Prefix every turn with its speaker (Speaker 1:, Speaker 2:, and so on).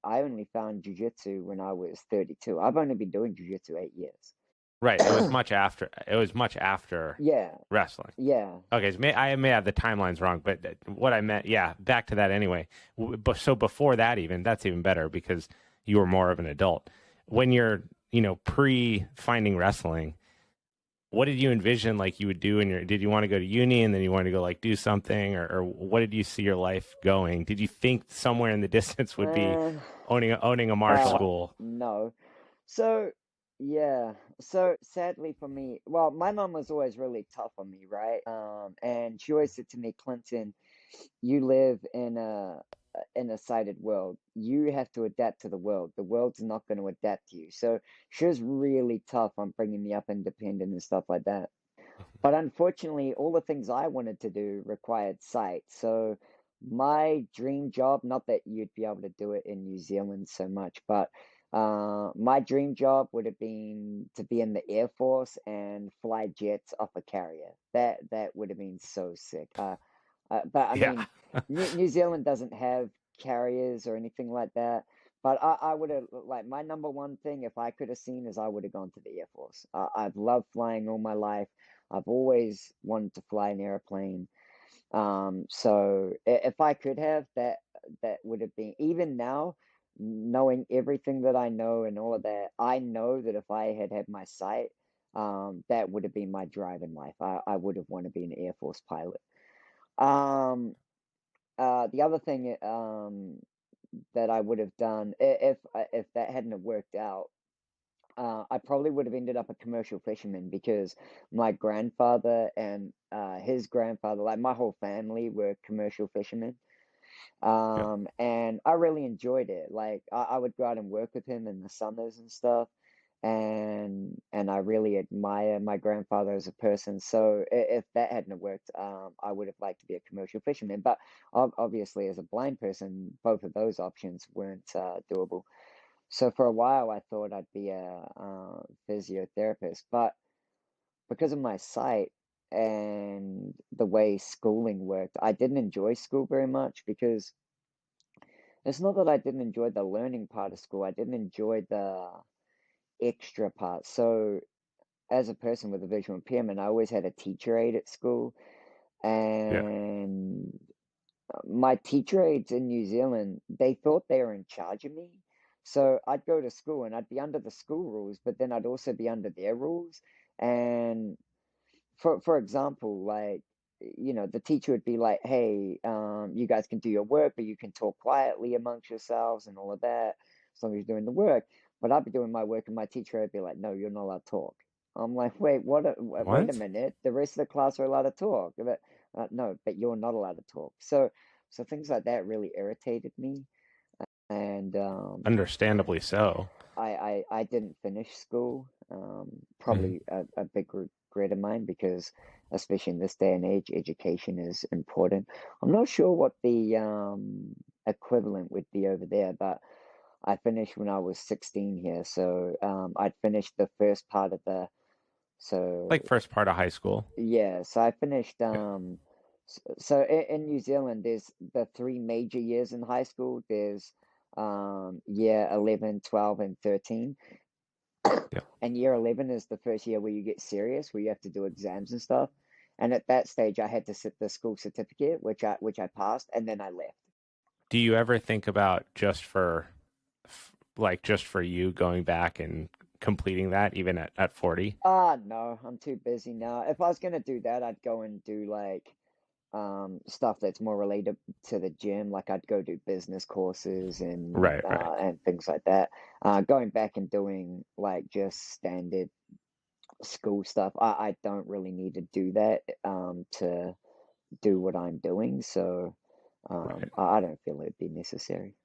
Speaker 1: I only found jiu-jitsu when I was 32. I've only been doing jiu-jitsu 8 years.
Speaker 2: Right. It was much after. It was much after
Speaker 1: Yeah,
Speaker 2: wrestling.
Speaker 1: yeah.
Speaker 2: Okay, so I may have the timelines wrong, but what I meant, yeah, back to that anyway. But so before that, even that's even better because you were more of an adult. When you're, pre finding wrestling, what did you envision like you would do in your? Did you want to go to uni and then you wanted to go like do something, or what did you see your life going? Did you think somewhere in the distance would be
Speaker 1: Uh,
Speaker 2: owning a martial school?
Speaker 1: no. So, yeah. So sadly for me, well, my mom was always really tough on me, right? And she always said to me, Clinton, you live in a sighted world. You have to adapt to the world. The world's not going to adapt to you. So she was really tough on bringing me up independent and stuff like that. But unfortunately, all the things I wanted to do required sight. So my dream job, not that you'd be able to do it in New Zealand so much, but my dream job would have been to be in the Air Force and fly jets off a carrier. That would have been so sick. But I
Speaker 2: Yeah.
Speaker 1: mean, New Zealand doesn't have carriers or anything like that. But I would have, like, my number one thing, if I could have seen, is I would have gone to the Air Force. I've loved flying all my life. I've always wanted to fly an airplane. So if I could have, that would have been, even now, knowing everything that I know and all of that, I know that if I had had my sight, that would have been my drive in life. I would have wanted to be an Air Force pilot. Um, the other thing that I would have done if that hadn't have worked out, I probably would have ended up a commercial fisherman because my grandfather and his grandfather, like my whole family, were commercial fishermen.
Speaker 2: Yeah.
Speaker 1: And I really enjoyed it. Like I would go out and work with him in the summers and stuff, and I really admire my grandfather as a person. So if that hadn't have worked, I would have liked to be a commercial fisherman. But obviously, as a blind person, both of those options weren't doable. So for a while, I thought I'd be a physiotherapist, but because of my sight and the way schooling worked, I didn't enjoy school very much because it's not that I didn't enjoy the learning part of school. I didn't enjoy the extra part. So as a person with a visual impairment, I always had a teacher aide at school,
Speaker 2: Yeah.
Speaker 1: and my teacher aides in New Zealand, they thought they were in charge of me. So I'd go to school and I'd be under the school rules, but then I'd also be under their rules. And for example, like, the teacher would be like, "Hey, you guys can do your work, but you can talk quietly amongst yourselves and all of that, as long as you're doing the work." But I'd be doing my work, and my teacher would be like, "No, you're not allowed to talk." I'm like, "Wait, what? Wait a
Speaker 2: What?
Speaker 1: minute. The rest of the class are allowed to talk, but no, but you're not allowed to talk." So things like that really irritated me, and
Speaker 2: Understandably so.
Speaker 1: I didn't finish school.
Speaker 2: Mhm.
Speaker 1: Probably a big regret of mine because, especially in this day and age, education is important. I'm not sure what the equivalent would be over there, but I finished when I was 16 here, so I'd finished the first part of the. So
Speaker 2: Like first part of high school.
Speaker 1: yeah, so I finished.
Speaker 2: Yeah.
Speaker 1: So in New Zealand, there's the three major years in high school. There's year 11, 12, and 13.
Speaker 2: Yeah.
Speaker 1: And year 11 is the first year where you get serious, where you have to do exams and stuff. And at that stage, I had to sit the school certificate, which I passed, and then I left.
Speaker 2: Do you ever think about just for you going back and completing that even at 40?
Speaker 1: Ah, no, I'm too busy now. If I was gonna do that, I'd go and do like stuff that's more related to the gym. Like I'd go do business courses
Speaker 2: Right, right.
Speaker 1: and things like that. Going back and doing like just standard school stuff, I don't really need to do that to do what I'm doing. So
Speaker 2: Right.
Speaker 1: I don't feel it'd be necessary.